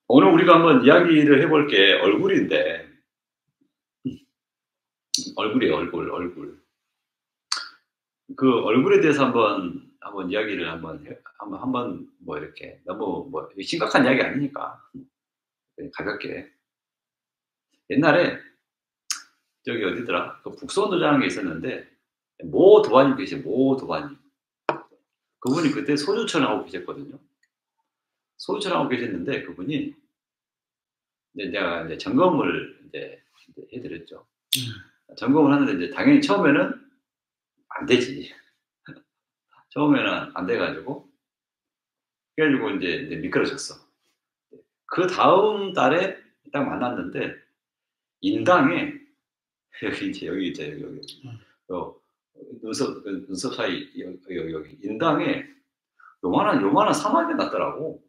오늘 우리가 한번 이야기를 해볼 게 얼굴인데, 얼굴이에요, 얼굴. 그 얼굴에 대해서 한번 이야기를 한번 뭐 이렇게 너무 뭐 심각한 이야기 아니니까 그냥 가볍게. 옛날에 저기 어디더라? 그 북소원도장에 게 있었는데 모 도반님 계세요, 모 도반님. 그분이 그때 소주천하고 계셨거든요. 소주천하고 계셨는데 그분이 이제 내가 이제 점검을 이제 해드렸죠. 점검을 하는데 이제 당연히 처음에는 안 되지. 처음에는 안 돼가지고 그래가지고 이제 미끄러졌어. 그 다음 달에 딱 만났는데 인당에 여기 이제 여기 있죠, 여기 어, 눈썹 사이 여기 인당에 요만한 사마귀가 났더라고.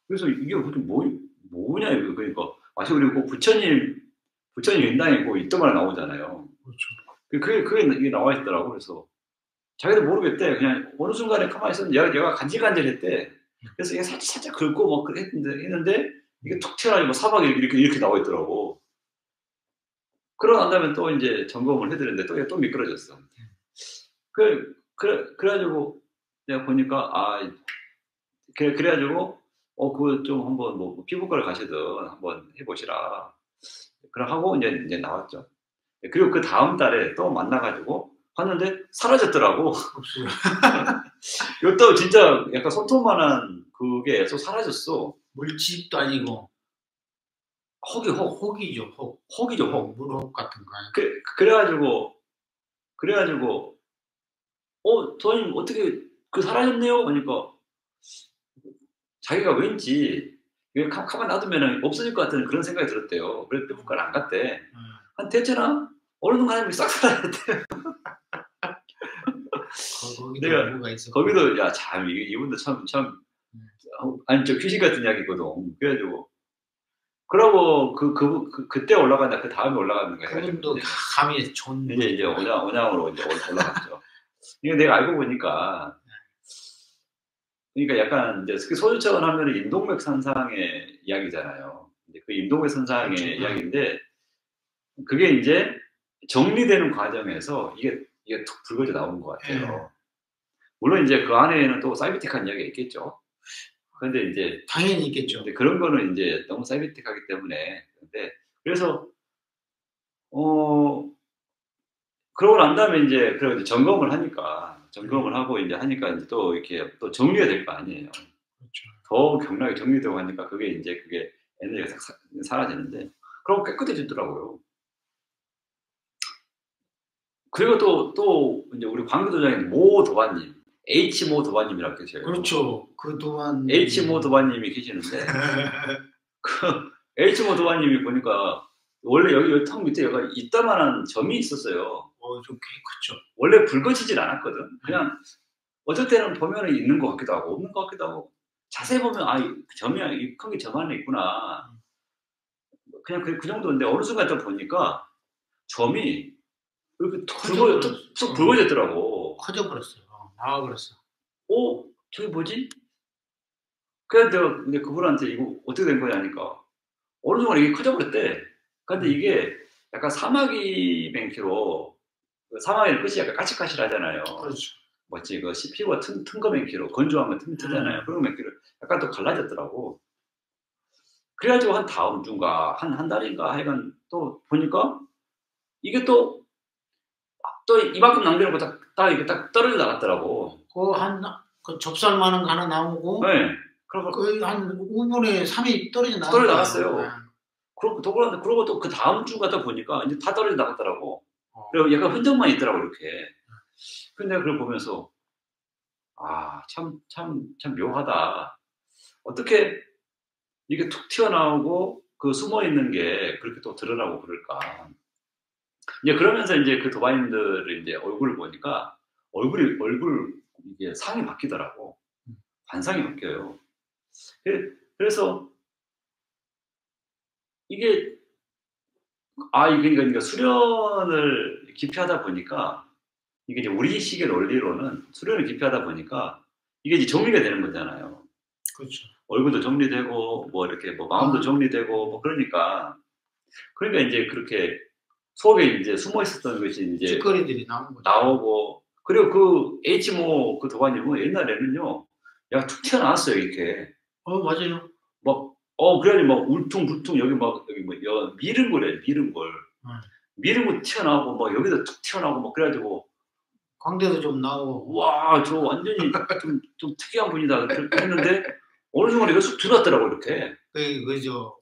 그래서 이게 뭐냐 이거. 그러니까 마치 우리 그 부처님 인당에 그 이때만 나오잖아요. 그렇죠. 그게 나와 있더라고. 그래서 자기도 모르겠대. 그냥 어느 순간에 가만히 있었는데 얘가 간질간질했대. 그래서 얘가 살짝 긁고 뭐 했는데 이게 툭 튀어나오고 사박이 이렇게 나와 있더라고. 그러고 난 다음에 또 이제 점검을 해드렸는데 또 미끄러졌어. 그래가지고 내가 보니까 그래가지고 그거 좀 한번 뭐 피부과를 가시든 한번 해보시라. 그래 하고 이제 나왔죠. 그리고 그 다음 달에 또 만나가지고 봤는데 사라졌더라고. 없어요. 이것도 진짜 약간 손톱만한 그게 또 사라졌어. 물집도 아니고 혹이죠, 혹. 혹이죠, 혹. 물혹 같은 거. 그래가지고 도현님 어떻게 사라졌네요? 그러니까 자기가 왠지 이게 가만 놔두면 없어질 것 같은 그런 생각이 들었대요. 그래서 피부과를 안 갔대. 한 대체나 어느 순간에 싹 사라졌대. 내가 거기도 야 참 이분도 참 아니 저 귀신 같은 이야기거든. 그래가지고 그러고 그때 올라간다. 그 다음에 올라가는 거야. 그분도 감이 좋은 이제 온양으로 이제 올라갔죠. 이거 내가 알고 보니까 그러니까 약간 이제 소주처럼 하면 임동맥 선상의 이야기잖아요. 이제 그 임동맥 선상의 그렇죠. 이야기인데 그게 이제 정리되는 과정에서 이게 툭 붉어져 나오는 것 같아요. 물론 이제 그 안에는 또 사이비틱한 이야기가 있겠죠. 그런데 이제 당연히 있겠죠. 근데 그런 거는 이제 너무 사이비틱하기 때문에. 근데 그래서 그러고 난 다음에 이제 그리고 점검을 하고 이제 하니까 이제 또 이렇게 또 정리가 될 거 아니에요. 그렇죠. 더 경락이 정리되고 하니까 그게 이제 그게 에너지가 싹 사라지는데 그러고 깨끗해지더라고요. 그리고 또 이제 우리 광교도장에 모 도반님, H 모 도반님이라고 계셔요. 그렇죠. 그 도반 H 모 도반님이 계시는데 그 H 모 도반님이 보니까 원래 여기 턱 밑에 여기 이따만한 점이 있었어요. 좀 꽤 컸죠. 원래 붉어지질 않았거든. 그냥 어쩔 때는 보면은 있는 것 같기도 하고 없는 것 같기도 하고 자세히 보면 점이 큰 게 점 안에 있구나. 그냥 그 정도인데 어느 순간 또 보니까 점이 이렇게 툭 붉어졌더라고. 커져버렸어요. 나와버렸어. 저게 뭐지? 그래서 내가 근데 그분한테 이거 어떻게 된 거냐 하니까 어느 순간 이게 커져버렸대. 근데 이게 약간 사마귀 맹키로 사마귀는 끝이 약간 까칠까칠하잖아요. 그렇죠. 뭐지 피부가 튼 거 맹키로 건조하면 튼튼하잖아요. 그런 맹키로 약간 또 갈라졌더라고. 그래가지고 한 다음 주인가 한 달인가 하여간 또 보니까 이게 또 이만큼 남겨놓고 딱 이렇게 딱 떨어져 나갔더라고. 그 접살만한 거 하나 나오고. 네. 거의 한 5분의 3이 떨어져 나갔어요. 그러고 또 그 다음 주 가다 보니까 이제 다 떨어져 나갔더라고. 그리고 약간 흔적만 있더라고 이렇게. 근데 그걸 보면서 참 묘하다. 어떻게 이게 툭 튀어나오고 그 숨어 있는 게 그렇게 또 드러나고 그럴까. 이제 그러면서 이제 그 도반님들의 이제 얼굴을 보니까 얼굴 이게 상이 바뀌더라고. 관상이 바뀌어요. 그래서 이게 그러니까 수련을 깊이 하다 보니까 이게 이제 우리식의 논리로는 수련을 깊이 하다 보니까 이게 이제 정리가 되는 거잖아요. 그렇죠. 얼굴도 정리되고 뭐 이렇게 뭐 마음도 정리되고 뭐 그러니까 이제 그렇게 속에 이제 숨어 있었던 것이 이제 찌꺼리들이 나오는 거죠. 나오고 그리고 그 H모 그 도반님은 옛날에는요, 야 툭 튀어나왔어요 이렇게. 맞아요. 막 그래야지 막 울퉁불퉁 여기 막 여기 뭐 미른 거래 미른 걸. 미른 거 튀어나오고 막 여기도 툭 튀어나오고 막 그래 가지고 광대도 좀 나오고. 와 저 완전히 좀 특이한 분이다 그렇게 했는데 어느 순간에 이거 쑥 들어왔더라고 이렇게. 그죠.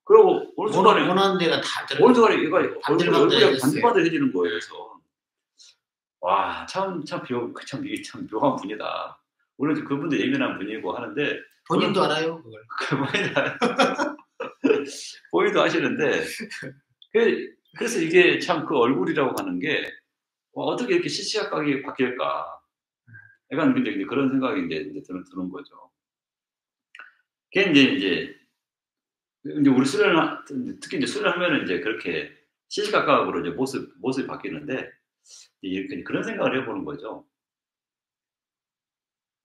그러고 어느 순간에 원하는 데가 다 들어. 어느 순간에 얘가 얼굴이 반들반들해졌어요. 반들반들해지는 거예요. 그래서 와 참 이게 참 묘한 분이다. 물론 이제 그분도 예민한 분이고 하는데 본인도 알아요, 그걸. 본인도 아시는데 그래서 이게 참 그 얼굴이라고 하는 게 어떻게 이렇게 시시각각이 바뀔까? 약간 근데 이제 그런 생각이 이제 드는 거죠. 그게 이제 우리 특히 이제 술을 하면은 이제 그렇게 시시각각으로 이제 모습이 바뀌는데 이렇게 그런 생각을 해보는 거죠.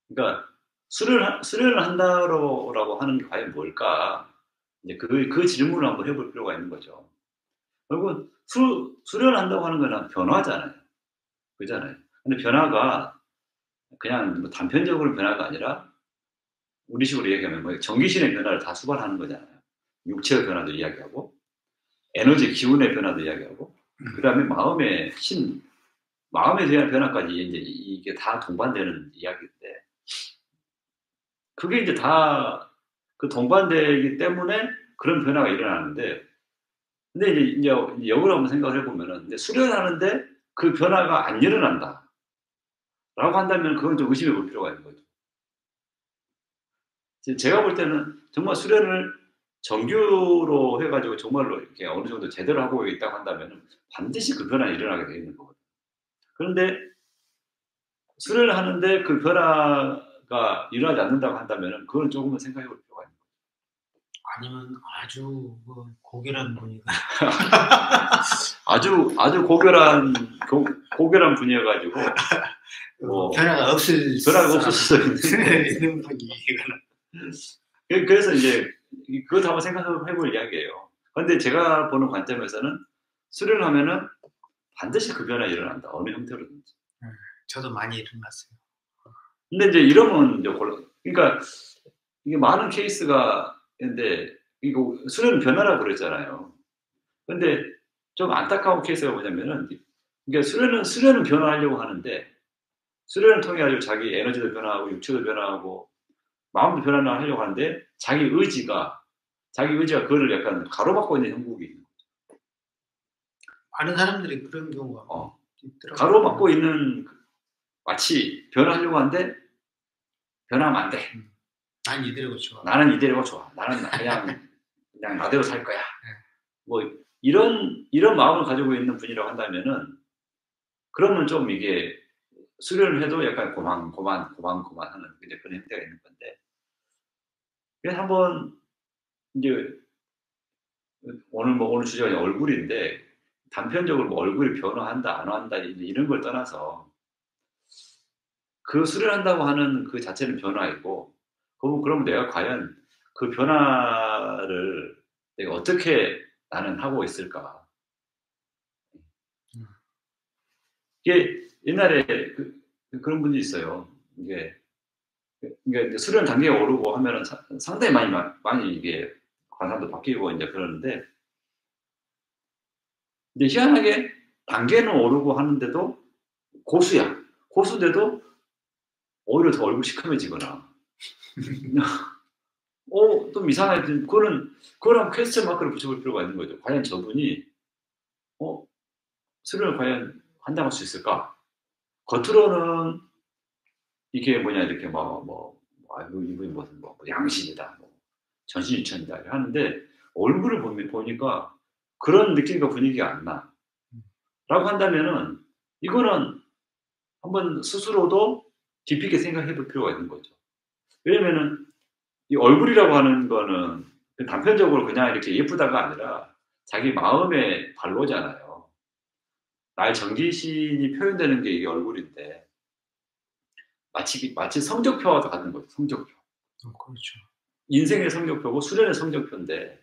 그러니까 수련을 한다라고 하는 게 과연 뭘까? 이제 그 질문을 한번 해볼 필요가 있는 거죠. 결국은 수련을 한다고 하는 건 변화잖아요. 그잖아요. 근데 변화가 그냥 뭐 단편적으로 변화가 아니라 우리식으로 얘기하면 뭐 전기신의 변화를 다 수반하는 거잖아요. 육체의 변화도 이야기하고 에너지 기운의 변화도 이야기하고 그다음에 마음에 대한 변화까지 이제 이게 다 동반되는 이야기인데 그게 이제 다 그 동반되기 때문에 그런 변화가 일어나는데 근데 이제 역으로 한번 생각을 해보면은 이제 수련하는데 그 변화가 안 일어난다라고 한다면 그건 좀 의심해 볼 필요가 있는 거죠. 제가 볼 때는 정말 수련을 정규로 해가지고 정말로 이렇게 어느 정도 제대로 하고 있다고 한다면 반드시 그 변화가 일어나게 되어 있는 거거든요. 그런데 수련을 하는데 그 변화가 일어나지 않는다고 한다면 그건 조금은 생각해 볼 필요가 있는 거죠. 아니면 아주 고결한 분이가. 아주 고결한 분이어가지고 변화가 없을 수 있는 분이. 그래서 이제 그것도 한번 생각해 볼 이야기예요. 그런데 제가 보는 관점에서는 수련을 하면은 반드시 그 변화가 일어난다. 어느 형태로든지. 저도 많이 일어났어요. 근데 이제 이러면 이제 그러니까 이게 많은 케이스가 있는데 이거 수련은 변화라고 그랬잖아요. 근데 좀 안타까운 케이스가 뭐냐면은 그러니까 수련은 변화하려고 하는데 수련을 통해 가지고 자기 에너지도 변화하고 육체도 변화하고 마음도 변화하려고 하는데 자기 의지가 그거를 약간 가로막고 있는 형국이 있는 거죠. 많은 사람들이 그런 경우가 있더라고요. 가로막고 있는 마치 변화하려고 하는데 변하면 안 돼. 난 이대로가 좋아. 나는 이대로가 좋아. 나는 그냥 나대로 살 거야. 뭐 이런 마음을 가지고 있는 분이라고 한다면은 그러면 좀 이게 수련을 해도 약간 고만하는 이제 그런 형태가 있는 건데. 그래서 한번 이제 오늘 주제가 얼굴인데 단편적으로 뭐 얼굴이 변화한다 안 한다 이런 걸 떠나서 그 수련한다고 하는 그 자체는 변화이고 그럼 내가 과연 그 변화를 내가 어떻게 나는 하고 있을까? 이게 옛날에 그런 분이 있어요. 이게 그러니까 이제 수련 단계가 오르고 하면은 상당히 많이 이게 관상도 바뀌고 이제 그러는데 근데 희한하게 단계는 오르고 하는데도 고수야. 고수인데도 오히려 더 얼굴이 시커매지거나 좀 이상하게 그거는 퀘스천 마크를 붙여볼 필요가 있는 거죠. 과연 저분이 수련을 과연 한다고 할 수 있을까? 겉으로는 이게 뭐냐 이렇게 이분이 무슨 양신이다, 전신일천이다 하는데 얼굴을 보니까 그런 느낌과 분위기가 안 나. 라고 한다면은 이거는 한번 스스로도 깊이 있게 생각해 볼 필요가 있는 거죠. 왜냐면은 이 얼굴이라고 하는 거는 단편적으로 그냥 이렇게 예쁘다가 아니라 자기 마음의 발로잖아요. 나의 정기신이 표현되는 게 이게 얼굴인데 마치 성적표와 같은 거죠. 성적표. 그렇죠. 인생의 성적표고 수련의 성적표인데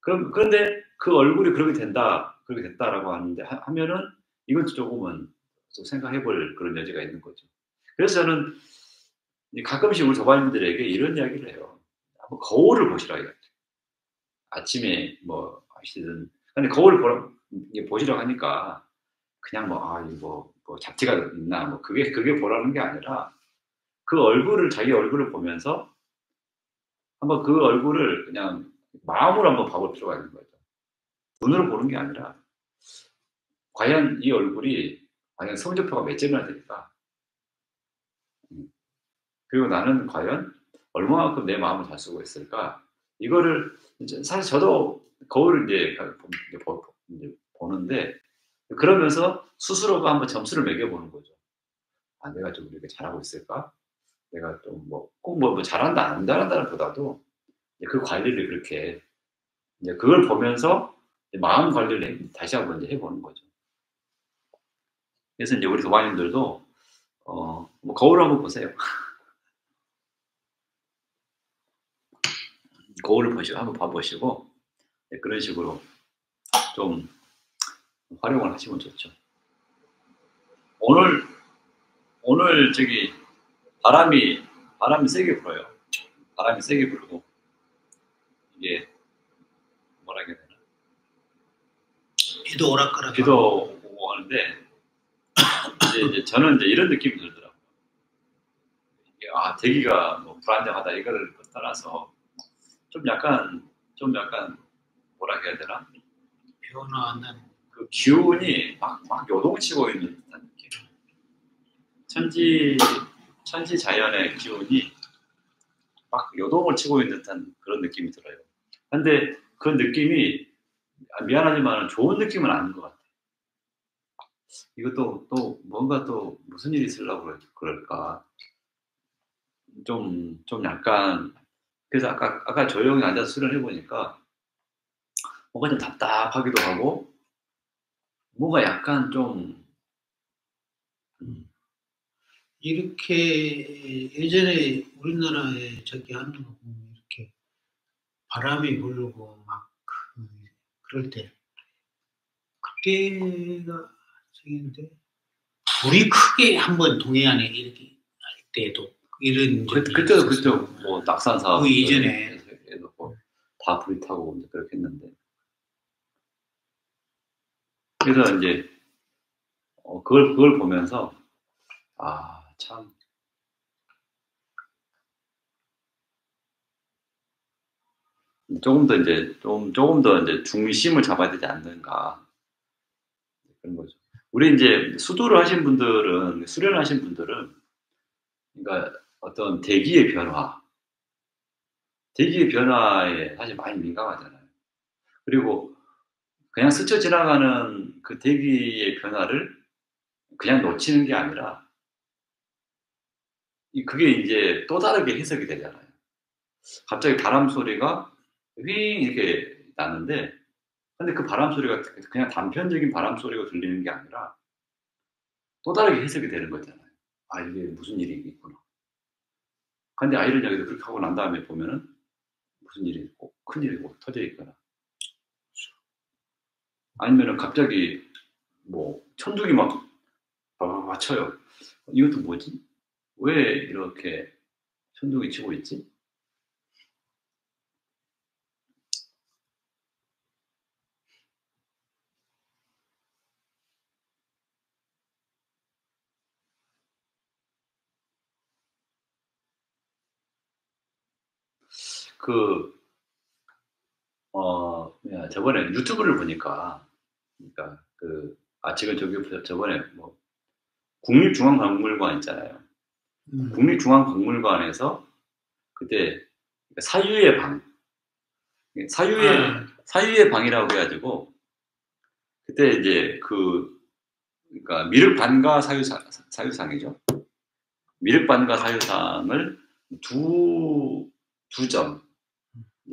그런데 그 얼굴이 그렇게 된다, 그렇게 됐다라고 하는데 하면은 이건 조금은 좀 생각해 볼 그런 여지가 있는 거죠. 그래서 저는 가끔씩 우리 조반님들에게 이런 이야기를 해요. 한번 거울을 보시라 이거죠. 아침에 뭐 하시든 근데 거울을 보시라고 하니까 그냥 뭐 이거 뭐 잡티가 있나 뭐 그게 보라는 게 아니라 그 얼굴을 자기 얼굴을 보면서 한번 그 얼굴을 그냥 마음으로 한번 봐볼 필요가 있는 거죠. 눈으로 보는 게 아니라 과연 이 얼굴이 과연 성적표가 몇 점이나 될까? 그리고 나는 과연 얼마만큼 내 마음을 잘 쓰고 있을까? 이거를 사실 저도 거울을 이제 보는데 그러면서 스스로가 한번 점수를 매겨보는 거죠. 내가 좀 이렇게 잘하고 있을까? 내가 좀 꼭 잘한다 안 잘한다는 보다도 그 관리를 그렇게 이제 그걸 보면서 마음 관리를 다시 한번 이제 해보는 거죠. 그래서 이제 우리 도마님들도 뭐 거울 한번 보세요. 거울을 한번 봐보시고 그런 식으로 좀 활용을 하시면 좋죠. 오늘 저기 바람이 세게 불어요. 바람이 세게 불고 이게 뭐라 해야 되나? 비도 오락가락. 비도 오고 하는데 이제 저는 이제 이런 느낌이 들더라고요. 대기가 뭐 불안정하다 이거를 떠나서 좀 약간 뭐라 해야 되나? 변화한다는 그 기운이 막 요동치고 있는 듯한 느낌. 천지 자연의 기운이 막 요동을 치고 있는 듯한 그런 느낌이 들어요. 근데 그 느낌이 미안하지만 좋은 느낌은 아닌 것 같아요. 이것도 또 뭔가 또 무슨 일이 있으려고 그럴까. 좀 약간 그래서 아까 조용히 앉아서 수련해 보니까 뭔가 좀 답답하기도 하고 뭔가 약간 좀 이렇게 예전에 우리나라에 저기 하는 거 보면 이렇게 바람이 불고 막 그럴 때 그때가 저기인데 불이 크게 한번 동해안에 이렇게 할 때도 이런 그때 뭐 낙산사 그 이전에 다 불이 타고 그렇게 했는데 그래서 이제 그걸 보면서 참 조금 더 이제 중심을 잡아야 되지 않는가 그런 거죠. 우리 이제 수도를 하신 분들은 수련하신 분들은 그러니까 어떤 대기의 변화에 사실 많이 민감하잖아요. 그리고 그냥 스쳐 지나가는 그 대기의 변화를 그냥 놓치는 게 아니라 그게 이제 또 다르게 해석이 되잖아요. 갑자기 바람 소리가 윙 이렇게 나는데 근데 그 바람 소리가 그냥 단편적인 바람 소리가 들리는 게 아니라 또 다르게 해석이 되는 거잖아요. 이게 무슨 일이 있구나. 근데 이런 이야기도 그렇게 하고 난 다음에 보면은 무슨 일이 있고 큰 일이 꼭 터져 있거나 아니면은 갑자기 뭐 천둥이 막 쳐요. 이것도 뭐지? 왜 이렇게 천둥이 치고 있지? 저번에 유튜브를 보니까, 그러니까 지금 저번에 뭐 국립중앙박물관 있잖아요. 국립중앙박물관에서 그때 사유의 방, 사유의 방이라고 해가지고 그때 이제 그러니까 미륵반가 사유상이죠. 미륵반가 사유상을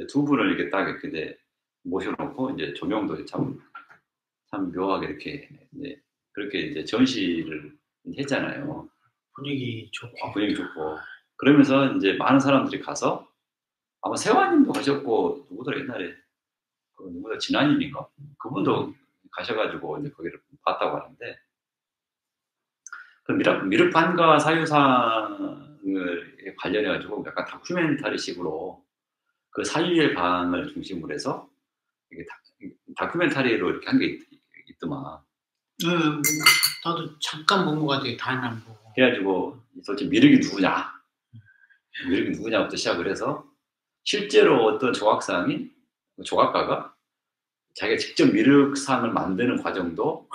두 분을 이렇게 딱 이렇게 모셔놓고 이제 조명도 참 묘하게 이렇게 그렇게 이제 전시를 했잖아요. 분위기 좋고. 그러면서 이제 많은 사람들이 가서 아마 세화님도 가셨고 누구더라 옛날에 그 누구다 진아님인가 그분도 가셔가지고 이제 거기를 봤다고 하는데 그 미륵반가 사유상을 관련해 가지고 약간 다큐멘터리식으로 그 사유의 방을 중심으로 해서 이게 다큐멘터리로 이렇게 한 게 있더만. 뭐, 나도 잠깐 본 것 같아요. 다는 안 보고. 그래가지고 도대체 미륵이 누구냐, 미륵이 누구냐부터 시작을 해서 실제로 어떤 조각가가 자기가 직접 미륵상을 만드는 과정도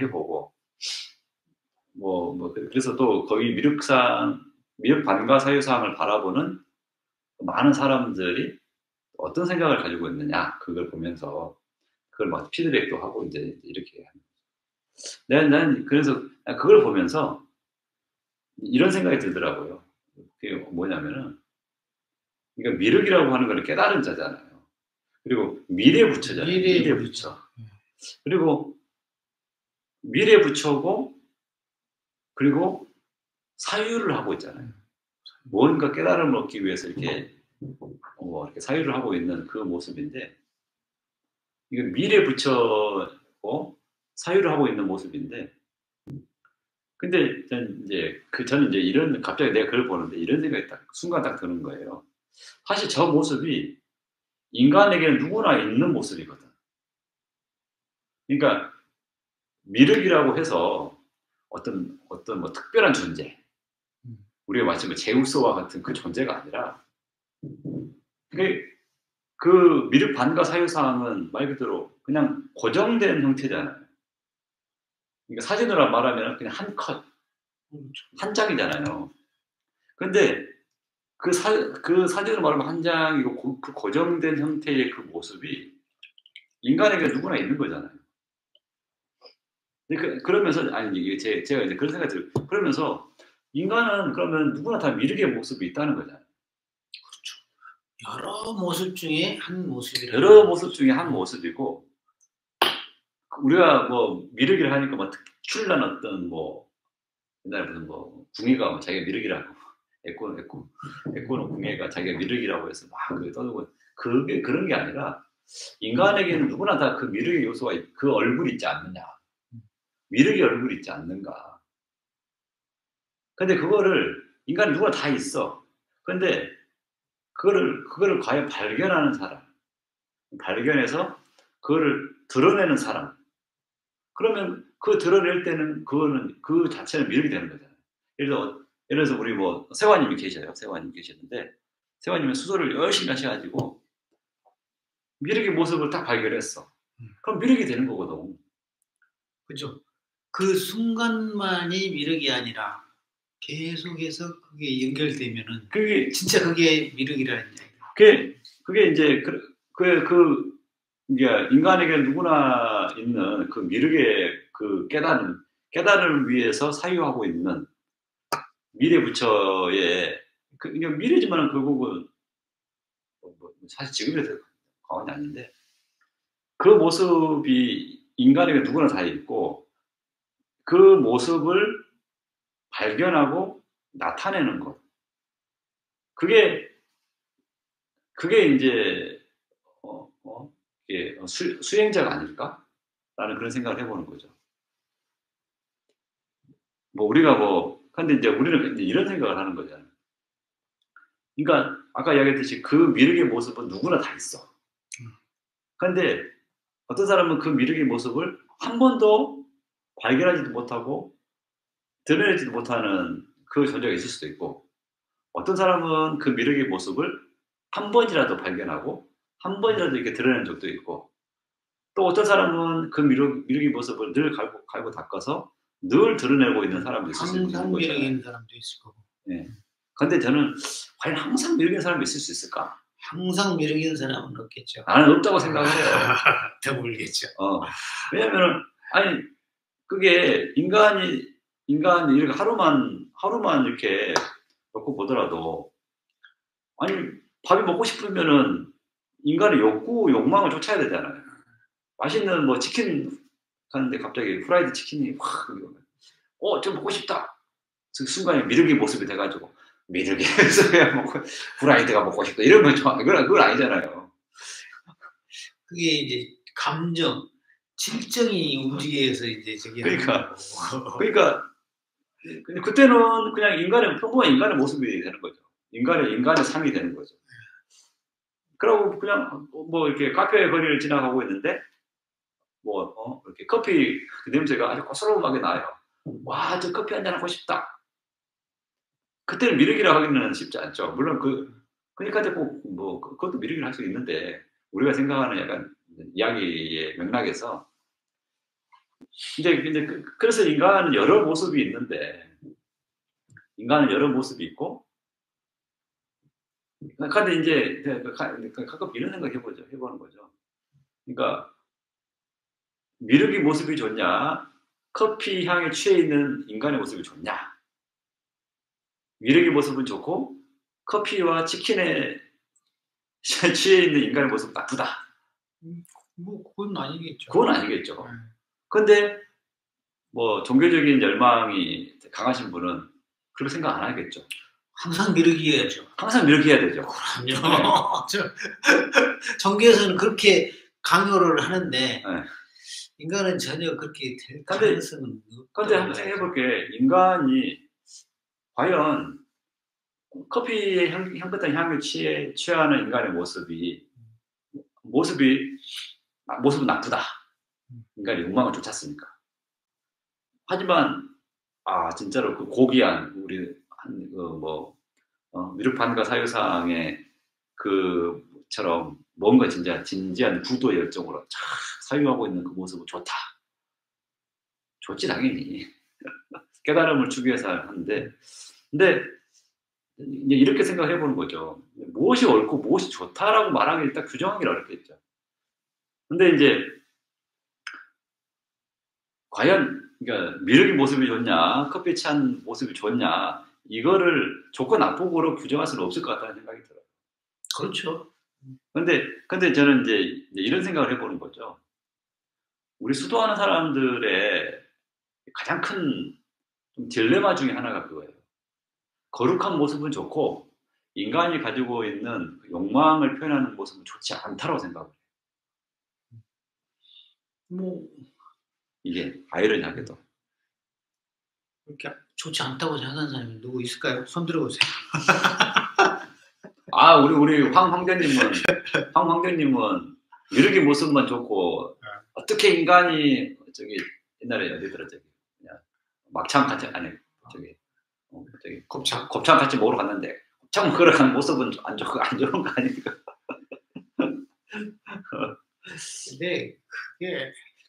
해보고 그래서 또 거기 미륵 반가 사유상을 바라보는 많은 사람들이 어떤 생각을 가지고 있느냐 그걸 보면서 그걸 막 피드백도 하고 이제 이렇게 난 그래서 그걸 보면서 이런 생각이 들더라고요. 그게 뭐냐면은 그러니까 미륵이라고 하는 거는 깨달은 자잖아요. 그리고 미래 부처잖아요. 미래 부처. 그리고 미래 부처고 그리고 사유를 하고 있잖아요. 뭔가 깨달음을 얻기 위해서 이렇게 이렇게 사유를 하고 있는 그 모습인데 이게 미래 부처고 사유를 하고 있는 모습인데 근데 저는 이제 이런 갑자기 내가 그걸 보는데 이런 생각이 순간 딱 드는 거예요. 사실 저 모습이 인간에게는 누구나 있는 모습이거든. 그러니까 미륵이라고 해서 어떤 뭐 특별한 존재, 우리가 마치 제우스와 같은 그 존재가 아니라 그 미륵 반가 사유상은 말 그대로 그냥 고정된 형태잖아요. 그러니까 사진으로 말하면 그냥 한 컷, 한 장이잖아요. 근데 그 사진으로 말하면 한 장이고 그 고정된 형태의 그 모습이 인간에게 누구나 있는 거잖아요. 그러면서 아니 제가 이제 그런 생각이 들어요. 그러면서 인간은 그러면 누구나 다 미륵의 모습이 있다는 거잖아요. 그렇죠. 여러 모습 중에 한 모습이라. 여러 모습 중에 한 모습이고 우리가 뭐 미륵이라 하니까 뭐 특출난 어떤 뭐 옛날에 무슨 뭐 궁예가 뭐 자기가 미륵이라고 에코노 궁예가 자기가 미륵이라고 해서 막 그게 떠들고 그게 그런 게 아니라 인간에게는 누구나 다 그 미륵의 요소가 그 얼굴이 있지 않느냐. 미륵의 얼굴이 있지 않는가. 근데 그거를 인간이 누구나 다 있어. 근데 그거를 과연 발견하는 사람, 발견해서 그거를 드러내는 사람. 그러면 그 드러낼 때는 그거는 그 자체는 미륵이 되는 거잖아요. 예를 들어서 우리 뭐 세화님이 계셔요. 세화님 계시는데 세화님은 수도를 열심히 하셔가지고 미륵의 모습을 딱 발견했어. 그럼 미륵이 되는 거거든. 그죠. 그 순간만이 미륵이 아니라 계속해서 그게 연결되면은 그게 진짜 그게 미륵이라는 얘기야. 그게 이제 이게 인간에게 누구나 있는 그 미륵의 그 깨달음을 위해서 사유하고 있는 미래 부처의 이게 미래지만은 결국은 사실 지금이라도 과언이 아닌데 그 모습이 인간에게 누구나 다 있고 그 모습을 발견하고 나타내는 것. 그게 이제 수행자가 아닐까라는 그런 생각을 해보는 거죠. 뭐 우리가 근데 이제 우리는 이제 이런 생각을 하는 거잖아요. 그러니까 아까 이야기했듯이 그 미륵의 모습은 누구나 다 있어. 그런데 어떤 사람은 그 미륵의 모습을 한 번도 발견하지도 못하고 드러내지도 못하는 그 존재가 있을 수도 있고 어떤 사람은 그 미륵의 모습을 한 번이라도 발견하고 한 번이라도 이렇게 드러낸 적도 있고 또 어떤 사람은 그 미륵의 모습을 늘 갈고 닦아서 늘 드러내고 있는 사람도 있을 수 있는 거잖아요. 항상 미륵 있는 사람도 있을 거고. 네. 근데 저는 과연 항상 미륵 있는 사람이 있을 수 있을까? 항상 미륵 있는 사람은 없겠죠. 나는 없다고 생각을 해요. 드물겠죠. 왜냐면은 아니 그게 인간이 이렇게 하루만 이렇게 놓고 보더라도 아니 밥이 먹고 싶으면은 인간의 욕망을 쫓아야 되잖아요. 맛있는 뭐 치킨 가는데 갑자기 후라이드 치킨이 확 좀 먹고 싶다. 그 순간에 미륵의 모습이 돼가지고 미르게에서 그냥 먹고 후라이드가 먹고 싶다 이런 거 그건 아니잖아요. 그게 이제 감정, 질정이 움직여서 이제 저기 하는 그러니까 거고. 그러니까 근데 그때는 그냥 평범한 인간의 모습이 되는 거죠. 인간의 삶이 되는 거죠. 그러고 그냥 뭐 이렇게 카페 거리를 지나가고 있는데 이렇게 커피 그 냄새가 아주 고소하게 나요. 와, 저 커피 한잔 하고 싶다. 그때는 미륵이라 하기는 쉽지 않죠. 물론 그러니까 꼭뭐 그것도 미륵이라 할 수 있는데 우리가 생각하는 약간 이야기의 맥락에서 근데 그래서 인간은 여러 모습이 있고 근데 이제 가끔 이런 생각 해보는 거죠. 그러니까 미륵이 모습이 좋냐, 커피 향에 취해 있는 인간의 모습이 좋냐. 미륵의 모습은 좋고 커피와 치킨에 취해 있는 인간의 모습은 나쁘다. 뭐 그건 아니겠죠. 그건 아니겠죠. 네. 근데 뭐 종교적인 열망이 강하신 분은 그렇게 생각 안 하겠죠. 항상 미륵이어야죠. 항상 미륵해야 되죠. 그럼요. 종교에서는 그렇게 강요를 하는데 네. 인간은 전혀 그렇게 될 근데 가능성은 근데 없다고 한번 생각해볼게. 인간이 과연 커피의 향긋한 향에 취하는 인간의 모습은 나쁘다. 인간이 욕망을 쫓았으니까. 하지만 진짜로 그 고귀한 우리 미륵판과 사유상의 그처럼 뭔가 진짜 진지한 구도 열정으로 참 사유하고 있는 그 모습은 좋다. 좋지 당연히. 깨달음을 주기 위해서 하는데 근데 이제 이렇게 생각해 보는 거죠. 무엇이 옳고 무엇이 좋다라고 말하기 일단 규정하기는 어렵겠죠. 근데 이제 과연 그러니까 미륵의 모습이 좋냐, 커피 취한 모습이 좋냐 이거를 좋고 나쁘고로 규정할 수는 없을 것 같다는 생각이 들어요. 그렇죠. 근데 저는 이제 이런 생각을 해보는 거죠. 우리 수도하는 사람들의 가장 큰 딜레마 중에 하나가 그거예요. 거룩한 모습은 좋고 인간이 가지고 있는 욕망을 표현하는 모습은 좋지 않다고 생각을 해요. 뭐 이게 아이러니하게도. 그렇게 좋지 않다고 생각하는 사람이 누구 있을까요? 손 들어보세요. 우리 황 황교님은 미륵의 모습만 좋고 어떻게 인간이 옛날에 어디더라 그냥 막창 같이 아니 곱창 같이 먹으러 갔는데 곱창 먹으러 간 모습은 안 좋은 거 아닙니까? 근데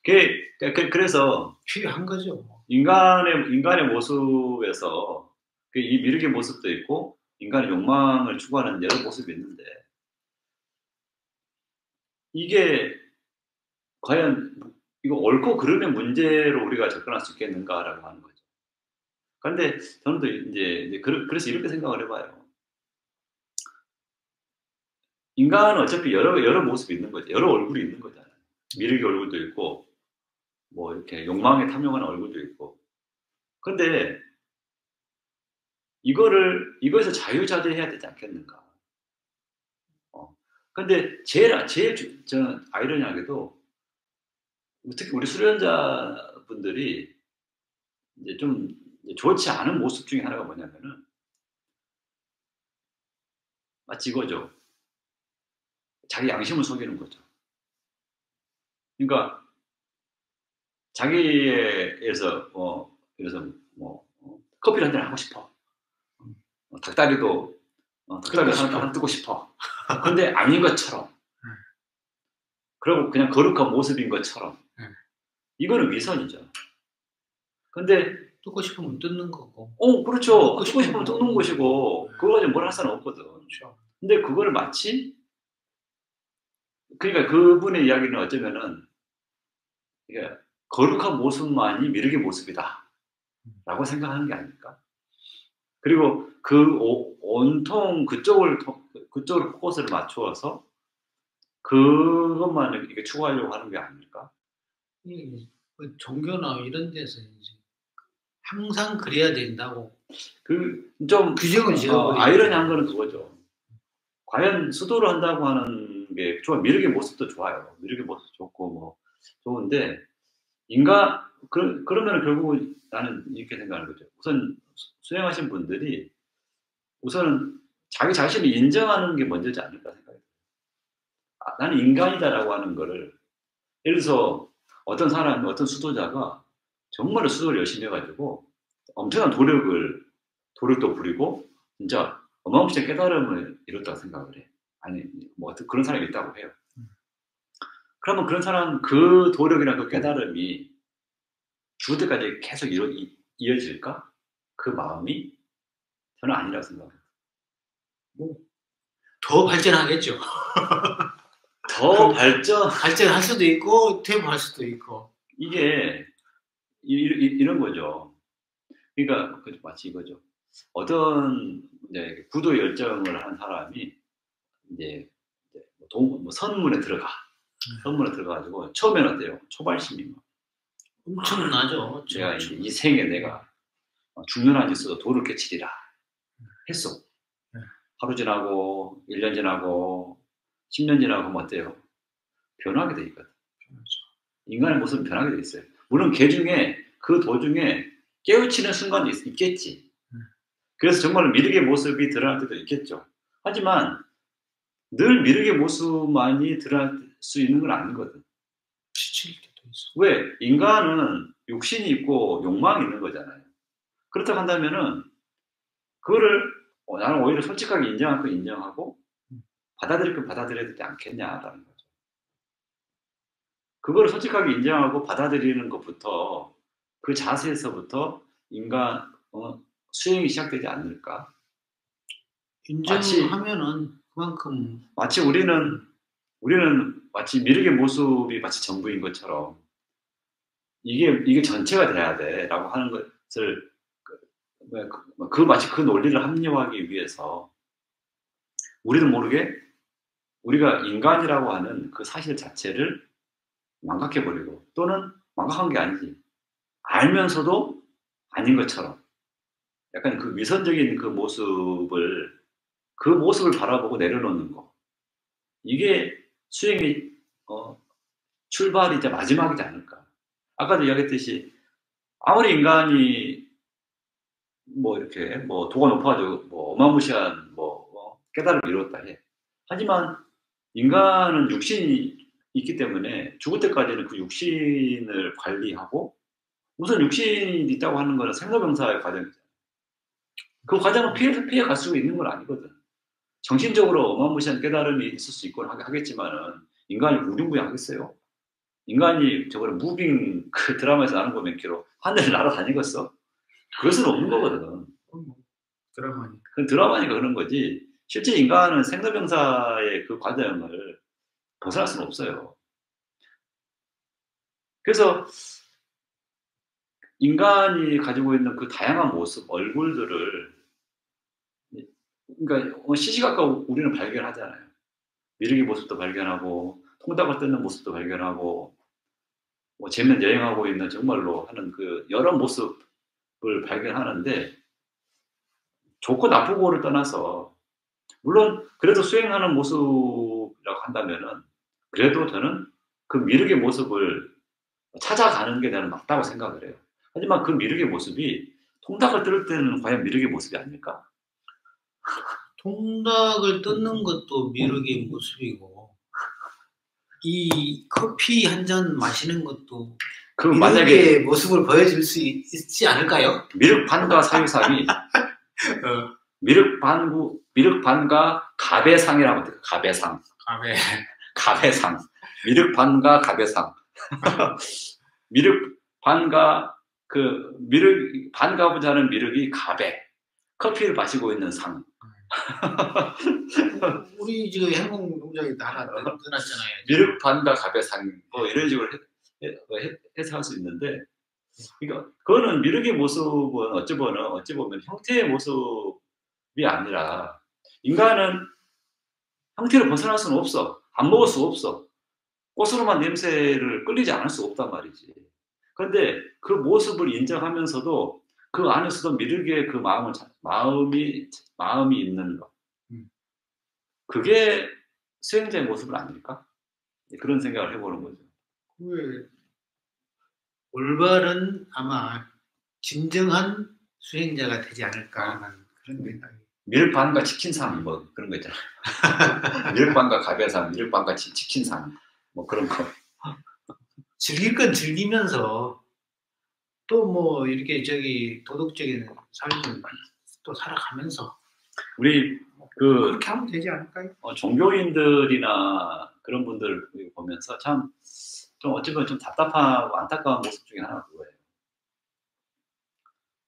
그게 그래서 필요한 거죠. 인간의 모습에서 이 미륵의 모습도 있고 인간의 욕망을 추구하는 여러 모습이 있는데 이게 과연 이거 옳고 그름의 문제로 우리가 접근할 수 있겠는가라고 하는 거죠. 그런데 저는 또 이제 그래서 이렇게 생각을 해봐요. 인간은 어차피 여러 모습이 있는 거죠. 여러 얼굴이 있는 거잖아요. 미륵의 얼굴도 있고 뭐 이렇게 욕망에 탐욕하는 얼굴도 있고. 근데 이것을 자유자재해야 되지 않겠는가. 근데 저는 아이러니하게도 특히 우리 수련자분들이 이제 좀 좋지 않은 모습 중에 하나가 뭐냐면은 마치 이거죠. 자기 양심을 속이는 거죠. 그러니까 자기에서 그래서 커피를 한잔 하고 싶어. 닭다리도 하나 뜨고 싶어. 근데 아닌 것처럼. 그리고 그냥 거룩한 모습인 것처럼. 이거는 위선이죠. 근데 뜯고 싶으면 뜯는 거고. 그렇죠. 뜯고 싶으면 뜯는 것이고 그거 가지고 뭘 할 수는 없거든. 그렇죠. 근데 그거를 마치 그러니까 그분의 이야기는 어쩌면은 이게 거룩한 모습만이 미륵의 모습이다라고 생각하는 게 아닐까. 그리고 온통 그쪽을 포커스를 맞추어서 그것만 이렇게 추구하려고 하는 게 아닐까. 종교나 이런 데서 이제 항상 그래야 된다고 그 좀 규정을 지어버리는 아이러니한 거는 그거죠. 과연 수도를 한다고 하는 게 좋아. 미륵의 모습도 좋아요. 미륵의 모습 좋고 뭐 좋은데 그러면 결국 나는 이렇게 생각하는 거죠. 우선 수행하신 분들이 우선은 자기 자신을 인정하는 게 먼저지 않을까 생각해요. 나는 인간이다라고 하는 거를 예를 들어서 어떤 사람, 어떤 수도자가 정말로 수도를 열심히 해가지고 엄청난 도력도 부리고 진짜 어마무시한 깨달음을 이뤘다고 생각을 해. 아니, 뭐 그런 사람이 있다고 해요. 그러면 그런 사람 그 도력이나 그 깨달음이 죽을 때까지 계속 이어질까? 그 마음이 저는 아니라고 생각해요. 더 발전하겠죠. 더 발전할 수도 있고 퇴보할 수도 있고. 이게 이런 거죠. 그러니까 마치 이거죠. 어떤 이제 구도 열정을 한 사람이 이제 선문에 들어가가지고 처음에는 어때요? 초발심이 막 엄청나죠. 내가 이제 이 생에 내가 죽는 한이 있어도 도를 깨치리라 했어. 하루 지나고 1년 지나고 10년 지나고 하면 어때요? 변하게 돼 있거든. 인간의 모습은 변하게 돼 있어요. 물론 그 도중에 깨우치는 순간도 있겠지. 그래서 정말 미륵의 모습이 드러날 때도 있겠죠. 하지만 늘 미륵의 모습만이 드러날 수 있는 건 아니거든. 지칠 때도 있어. 왜? 인간은 욕심이 있고 욕망이 있는 거잖아요. 그렇다고 한다면은 그거를 나는 오히려 솔직하게 인정할 거 인정하고 받아들일 건 받아들여야 되지 않겠냐라는 거죠. 그거를 솔직하게 인정하고 받아들이는 것부터 그 자세에서부터 인간 수행이 시작되지 않을까? 인정하면은 그만큼 마치 우리는 마치 미륵의 모습이 마치 전부인 것처럼 이게 전체가 돼야 돼라고 하는 것을 마치 그 논리를 합리화하기 위해서 우리도 모르게 우리가 인간이라고 하는 그 사실 자체를 망각해버리고 또는 망각한 게 아니지 알면서도 아닌 것처럼 약간 그 위선적인 그 모습을 바라보고 내려놓는 거 이게 수행의 출발이자 마지막이지 않을까. 아까도 이야기했듯이 아무리 인간이 뭐 이렇게 뭐 도가 높아지고 뭐 어마무시한 깨달음을 이뤘다 해. 하지만 인간은 육신이 있기 때문에 죽을 때까지는 그 육신을 관리하고 우선 육신이 있다고 하는 거는 생로병사의 과정이잖아요. 그 과정을 피해 갈 수 있는 건 아니거든. 정신적으로 어마무시한 깨달음이 있을 수 있곤 하겠지만은 인간이 무궁무진하겠어요? 인간이 저번에 무빙 그 드라마에서 나는 거 몇 킬로 하늘을 날아다니겠어? 그럴 수는 없는 거거든. 드라마니까. 그 드라마니까 그런 거지. 실제 인간은 생로병사의 그 과정을 벗어날 수는 없어요. 그래서 인간이 가지고 있는 그 다양한 모습, 얼굴들을 그러니까 시시각각 우리는 발견하잖아요. 미륵의 모습도 발견하고 통닭을 뜯는 모습도 발견하고 재밌는 여행하고 있는 정말로 하는 그 여러 모습을 발견하는데 좋고 나쁘고를 떠나서 물론 그래도 수행하는 모습이라고 한다면은 그래도 저는 그 미륵의 모습을 찾아가는 게 나는 맞다고 생각을 해요. 하지만 그 미륵의 모습이 통닭을 뜯을 때는 과연 미륵의 모습이 아닐까? 통닭을 뜯는 것도 미륵의 모습이고 이 커피 한 잔 마시는 것도 미륵의 만약에 모습을 보여줄 수 있지 않을까요? 미륵반과 사유상이 미륵반과 가배상이라고 해요. 가배상. 가배상. 미륵반과 가배상. 미륵반과 반가고자 하는 미륵이 가배. 커피를 마시고 있는 상. 우리 지금 행복농장에 하나 떠났잖아요. 미륵반과 가배상. 이런 식으로 해석할 수 있는데, 그러니까 그거는 미륵의 모습은 어찌 보면 형태의 모습이 아니라 인간은 형태를 벗어날 수는 없어. 안 먹을 수 없어. 꽃으로만 냄새를 끌리지 않을 수 없단 말이지. 그런데 그 모습을 인정하면서도 그 안에서도 미륵의 그 마음이 있는 것. 그게 수행자의 모습은 아닐까? 그런 생각을 해보는 거죠. 올바른 아마 진정한 수행자가 되지 않을까 하는 그런 생각이. 밀빵과 치킨상 뭐 그런 거 있잖아요. 밀빵과 가베상, 밀빵과 치킨상 뭐 그런 거. 즐길 건 즐기면서 또 뭐 이렇게 도덕적인 삶을 또 살아가면서 우리 그렇게 하면 되지 않을까요? 종교인들이나 그런 분들 보면서 참 좀 어찌보면 좀 답답하고 안타까운 모습 중에 하나가 그거예요.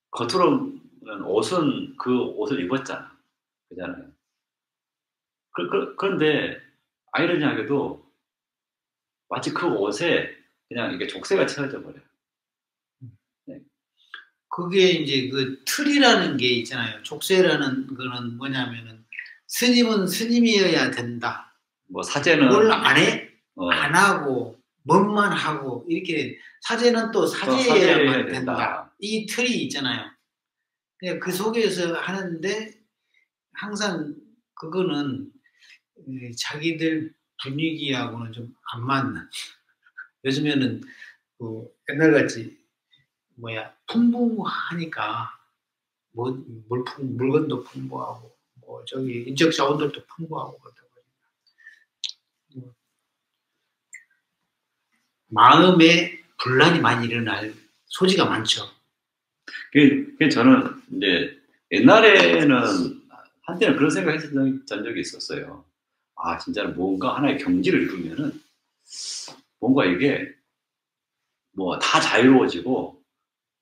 겉으로는 옷은 그 옷을 입었잖아. 그잖아요. 그런데 아이러니하게도 마치 그 옷에 그냥 이게 족쇄가 채워져 버려요. 네. 그게 이제 그 틀이라는 게 있잖아요. 족쇄라는 거는 뭐냐면은 스님은 스님이어야 된다. 뭐 사제는 뭘 안 해? 안 하고 뭔만 하고 이렇게 사제는 또 사제여야만 된다. 이 틀이 있잖아요. 그 속에서 하는데 항상 그거는 자기들 분위기하고는 좀 안 맞는. 요즘에는 옛날같이 풍부하니까 물건도 풍부하고 인적 자원들도 풍부하고 그러다 보니까 마음에 분란이 많이 일어날 소지가 많죠. 저는 이제 옛날에는 한때는 그런 생각했던 적이 있었어요. 아 진짜로 뭔가 하나의 경지를 이루면은 뭔가 이게 뭐 다 자유로워지고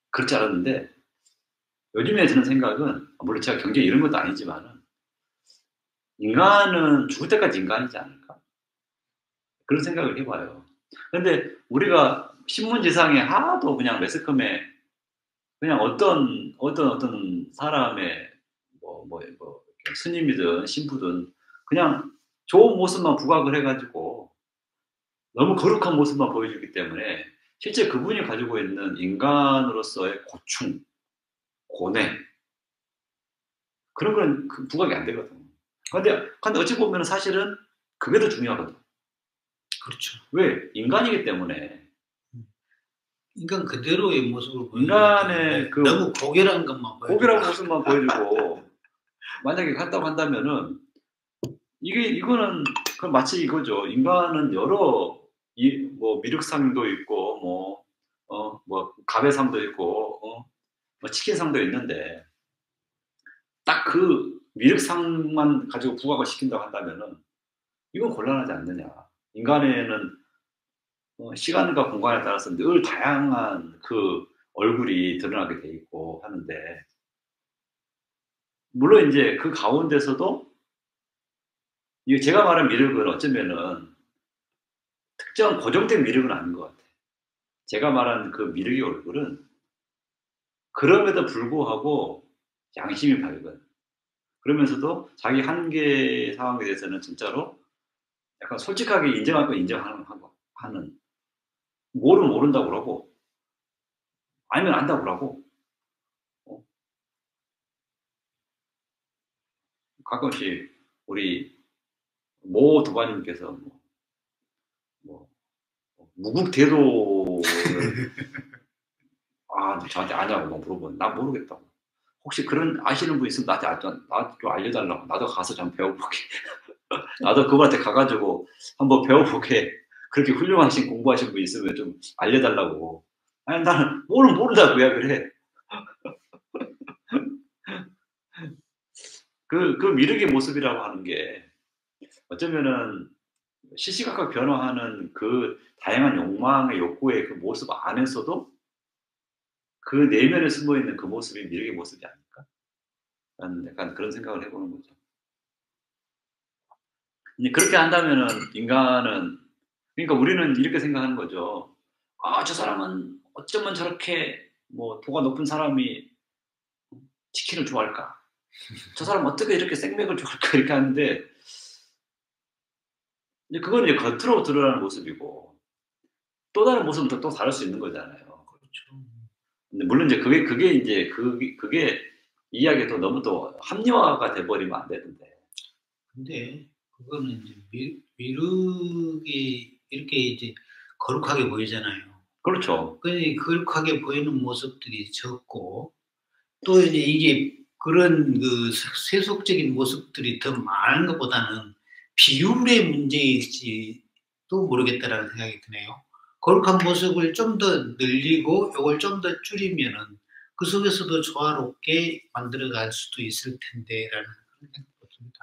그렇지 않았는데 요즘에 드는 생각은 물론 제가 경제 이런 것도 아니지만은 인간은 죽을 때까지 인간이지 않을까? 그런 생각을 해봐요. 근데 우리가 신문지상에 하나도 그냥 매스컴에 그냥 어떤 사람의 스님이든 신부든 그냥 좋은 모습만 부각을 해가지고 너무 거룩한 모습만 보여주기 때문에 실제 그분이 가지고 있는 인간으로서의 고충, 고뇌 그런 건 부각이 안 되거든. 근데 어찌 보면 사실은 그게 더 중요하거든. 그렇죠. 왜? 인간이기 때문에. 인간 그대로의 모습을 보여주고 인간의 너무 고결한 것만 고결한 모습만 보여주고 만약에 간다고 한다면은 이거는 마치 이거죠. 인간은 여러 미륵상도 있고 가베상도 있고 치킨상도 있는데 딱 그 미륵상만 가지고 부각을 시킨다고 한다면은 이건 곤란하지 않느냐. 인간에는 시간과 공간에 따라서 늘 다양한 그 얼굴이 드러나게 돼 있고 하는데 물론 이제 그 가운데서도 제가 말한 미륵은 어쩌면은 특정 고정된 미륵은 아닌 것 같아요. 제가 말한 그 미륵의 얼굴은 그럼에도 불구하고 양심이 밝은 그러면서도 자기 한계 상황에 대해서는 진짜로 약간 솔직하게 인정할 거 인정하는 모르면 모른다고 그러고 알면 안다고 그러고 가끔씩 우리 모 도반님께서 무국대도를 저한테 아냐고 물어보는 난 모르겠다고. 혹시 그런 아시는 분 있으면 나한테 좀 알려달라고. 나도 가서 좀 배워보게. 나도 그분한테 가가지고 한번 배워보게. 그렇게 훌륭하신 공부하신 분 있으면 좀 알려달라고. 아니 나는 모른다고 왜 그래. 그 미륵의 모습이라고 하는 게 어쩌면은 시시각각 변화하는 그 다양한 욕망의 욕구의 그 모습 안에서도 그 내면에 숨어있는 그 모습이 미륵의 모습이 아닐까? 라는 약간 그런 생각을 해보는 거죠. 그렇게 한다면은 인간은 그러니까 우리는 이렇게 생각하는 거죠. 저 사람은 어쩌면 저렇게 도가 높은 사람이 치킨을 좋아할까? 저 사람 어떻게 이렇게 생맥을 좋아할까? 이렇게 하는데 그건 이제 겉으로 드러나는 모습이고 또 다른 모습은 또 다를 수 있는 거잖아요. 그렇죠. 물론 이제 그게 이야기가 또 너무 또 합리화가 돼버리면 안 되는데. 근데 그거는 이제 미륵이 이렇게 이제 거룩하게 보이잖아요. 그렇죠. 거룩하게 보이는 모습들이 적고 또 이제 이게 그런 그 세속적인 모습들이 더 많은 것보다는 비율의 문제일지도 모르겠다라는 생각이 드네요. 거룩한 모습을 좀 더 늘리고 요걸 좀 더 줄이면은 그 속에서도 조화롭게 만들어갈 수도 있을 텐데라는 그런 생각도 듭니다.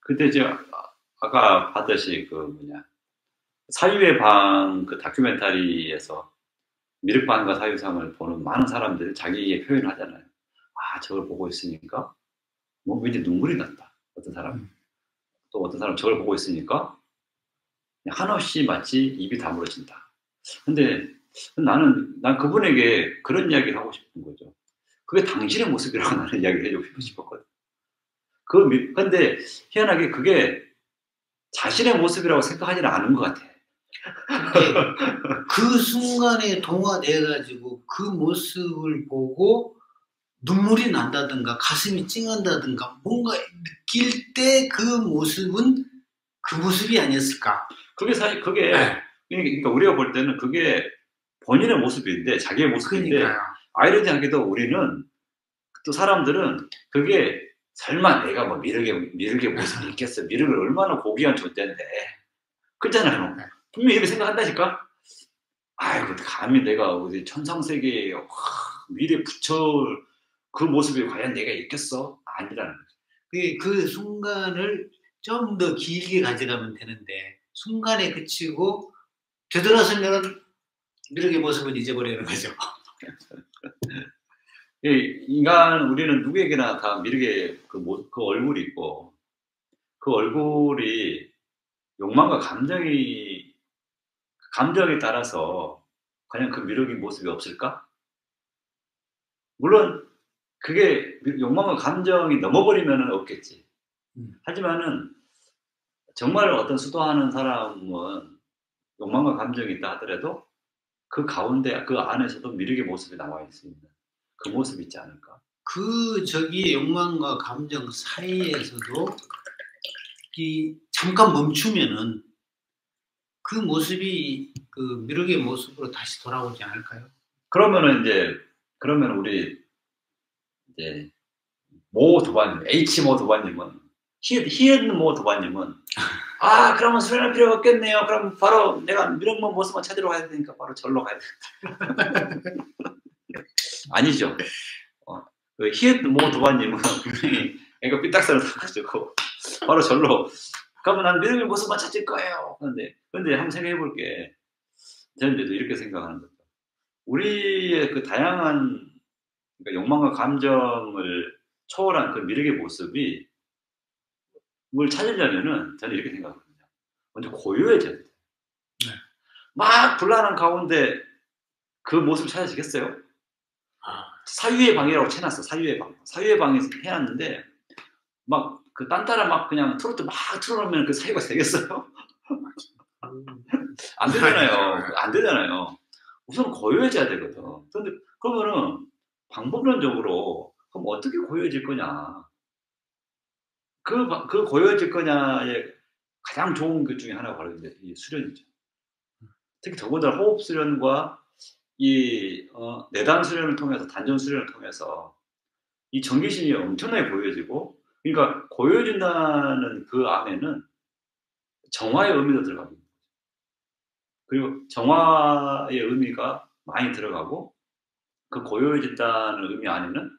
그때 제가 아까 봤듯이 사유의 방 그 다큐멘터리에서 미륵방과 사유상을 보는 많은 사람들이 자기의 표현을 하잖아요. 아, 저걸 보고 있으니까 뭐 왠지 눈물이 났다. 어떤 사람은. 또 어떤 사람은 저걸 보고 있으니까 한없이 마치 입이 다물어진다. 근데 난 그분에게 그런 이야기를 하고 싶은 거죠. 그게 당신의 모습이라고 나는 이야기를 해주고 싶었거든. 근데 희한하게 그게 자신의 모습이라고 생각하지는 않은 것 같아. 그 순간에 동화돼가지고 그 모습을 보고 눈물이 난다든가 가슴이 찡한다든가 뭔가 느낄 때 그 모습은 그 모습이 아니었을까? 그게 사실 그러니까 우리가 볼 때는 그게 본인의 모습인데 자기의 모습인데 그러니까요. 아이러니하게도 우리는 또 사람들은 그게 설마 내가 뭐 미륵의 모습이 있겠어? 미륵을 얼마나 고귀한 존재인데 그렇잖아요. 분명히 이렇게 생각한다니까. 아이고 감히 내가 어디 천상세계에 미래 부처 그 모습이 과연 내가 있겠어? 아니라는 거죠. 그 순간을 좀 더 길게 가져가면 되는데 순간에 그치고 되돌아서면 미륵의 모습을 잊어버리는 거죠. 우리는 누구에게나 다 미륵의 그 얼굴이 있고 그 얼굴이 욕망과 감정에 따라서 과연 그 미륵의 모습이 없을까? 물론 그게 욕망과 감정이 넘어버리면 없겠지. 하지만은 정말 어떤 수도하는 사람은 욕망과 감정이 있다 하더라도 그 가운데 그 안에서도 미륵의 모습이 나와 있습니다. 그 모습이 있지 않을까? 욕망과 감정 사이에서도 잠깐 멈추면은 그 모습이 그 미륵의 모습으로 다시 돌아오지 않을까요? 그러면 우리 이제 모 도반님, H 모 도반님은 히읗 모 도반님은 그러면 수련할 필요가 없겠네요. 그럼 바로 내가 미륵모 모습만 찾으러 가야 되니까 바로 절로 가야 되겠다. 아니죠. 그 히읗 모 도반님은 분명히 애가 삐딱선을 타가지고 바로 절로 그러면 난 미륵의 모습만 찾을 거예요. 근데 한번 생각해 볼게. 저는 이렇게 생각하는 거죠. 우리의 그 다양한 그러니까 욕망과 감정을 초월한 그 미륵의 모습이 뭘 찾으려면은 저는 이렇게 생각하거든요. 먼저 고요해져야 돼요. 네. 막 불안한 가운데 그 모습을 찾아지겠어요? 사유의 방이라고 쳐놨어. 사유의 방에 해놨는데 막 그 딴따라 막 그냥 트로트 막 틀어놓으면 그 사유가 되겠어요? 안 되잖아요. 우선 고요해져야 되거든. 근데 그러면은 방법론적으로 그럼 어떻게 고요해질 거냐? 그 고요해질 거냐의 가장 좋은 것 중에 하나가 바로 이제 이 수련이죠. 특히 더군다나 호흡 수련과 내단 수련을 통해서 단전 수련을 통해서 이 정기신이 엄청나게 고요해지고, 그러니까 고요해진다는 그 안에는 정화의 의미도 들어가고, 그리고 정화의 의미가 많이 들어가고, 그 고요해진다는 의미 안에는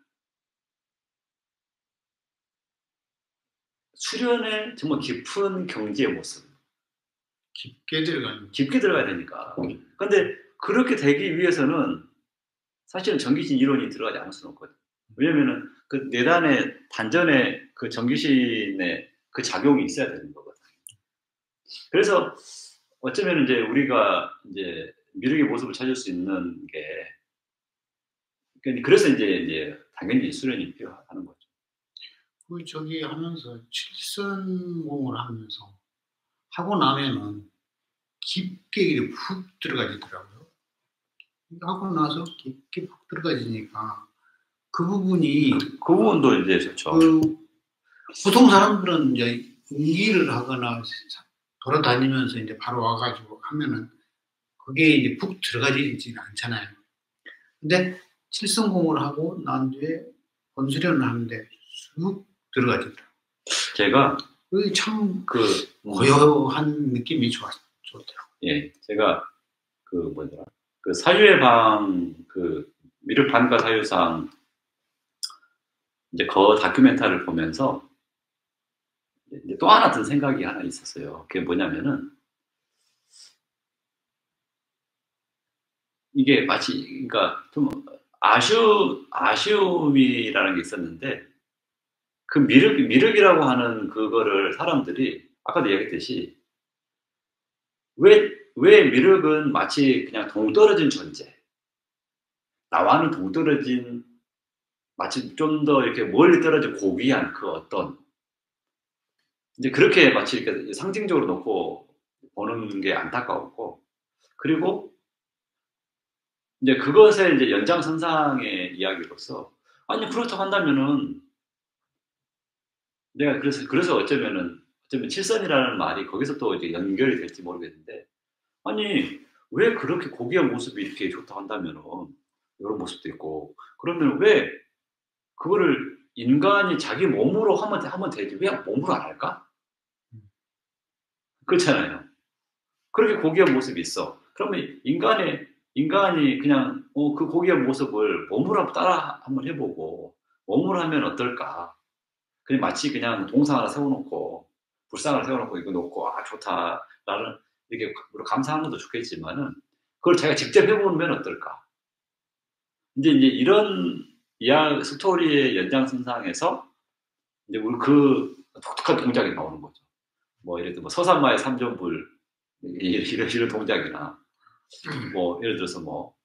수련의 정말 깊은 경지의 모습. 깊게 들어가야 되니까. 근데 그렇게 되기 위해서는 사실은 정기신 이론이 들어가지 않을 수는 없거든. 왜냐면은 그 내단의 단전에 그 정기신의 그 작용이 있어야 되는 거거든. 그래서 어쩌면 이제 우리가 이제 미륵의 모습을 찾을 수 있는 게 그래서 이제 당연히 수련이 필요하다는 거죠. 하면서 칠선공을 하면서 하고 나면은 깊게 훅 들어가지더라고요. 하고 나서 깊게 푹 들어가지니까 그 부분이 그 부분도 이제 좋죠. 보통 사람들은 이제 일을 하거나 돌아다니면서 이제 바로 와가지고 하면은 그게 이제 푹 들어가지는 않잖아요. 근데 칠성공을 하고 난 뒤에 본수련을 하는데 쑥 들어가지더라고요. 제가 그게 참 고요한 느낌이 좋더라고요. 예, 제가 그 뭐더라, 그 사유의 방, 그 미륵반가 사유상 이제 그 다큐멘터리를 보면서 이제 또 하나 든 생각이 하나 있었어요. 그게 뭐냐면은 이게 마치 그러니까 좀 아쉬움이라는 게 있었는데 그 미륵이라고 하는 그거를 사람들이 아까도 얘기했듯이 왜 미륵은 마치 그냥 동떨어진 존재, 나와는 동떨어진 마치 좀 더 이렇게 멀리 떨어진 고귀한 그 어떤 이제 그렇게 마치 이렇게 상징적으로 놓고 보는 게 안타까웠고 그리고 이제 그것의 이제 연장선상의 이야기로서 아니 그렇다고 한다면은 내가 그래서 어쩌면 칠선이라는 말이 거기서 또 이제 연결이 될지 모르겠는데 아니 왜 그렇게 고귀한 모습이 이렇게 좋다고 한다면은 이런 모습도 있고 그러면 왜 그거를 인간이 자기 몸으로 하면 되지 왜 몸으로 안 할까? 그렇잖아요. 그렇게 고귀한 모습이 있어. 그러면 인간이 그냥 그 고귀한 모습을 몸으로 한번 해보고 몸으로 하면 어떨까? 그냥 마치 그냥 동상 하나 세워놓고 불상을 세워놓고 이거 놓고 아 좋다라는 이렇게 감상하는 것도 좋겠지만은 그걸 자기가 직접 해보면 어떨까? 이제 이런 스토리의 연장선상에서 이제 우리 그 독특한 동작이 나오는 거죠. 뭐 예를 들어 뭐 서산마의 삼전불 이런 동작이나 뭐 예를 들어서 뭐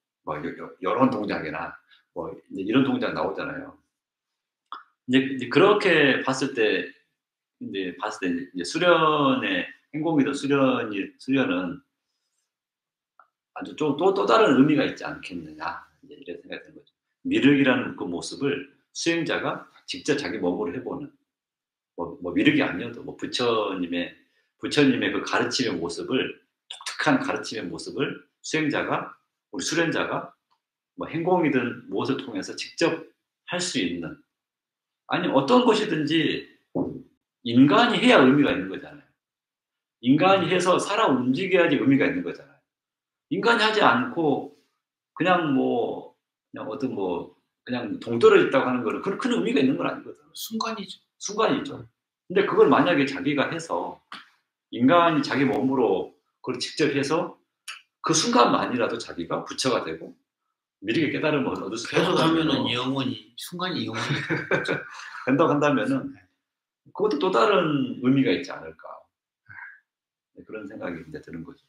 이런 동작이나 뭐 이런 동작 나오잖아요. 이제 그렇게 봤을 때 이제 수련의 행공이든 수련은 아주 좀 또 다른 의미가 있지 않겠느냐 이제 이런 생각이 드는 거죠. 미륵이라는 그 모습을 수행자가 직접 자기 몸으로 해보는 뭐 미륵이 아니어도 뭐 부처님의 그 가르침의 모습을 독특한 가르침의 모습을 수행자가 우리 수련자가 뭐 행공이든 무엇을 통해서 직접 할 수 있는 아니 어떤 것이든지 인간이 해야 의미가 있는 거잖아요. 인간이 해서 살아 움직여야지 의미가 있는 거잖아요. 인간이 하지 않고 그냥 그냥 어떤 그냥 동떨어졌다고 하는 거는 큰 의미가 있는 건 아니거든요. 순간이죠. 근데 그걸 만약에 자기가 해서 인간이 자기 몸으로 그걸 직접 해서 그 순간만이라도 자기가 부처가 되고 미륵의 깨달음을 얻을 수 계속 하면은 순간이 영원히 된다고 한다면은 그것도 또 다른 의미가 있지 않을까 그런 생각이 이제 드는 거죠.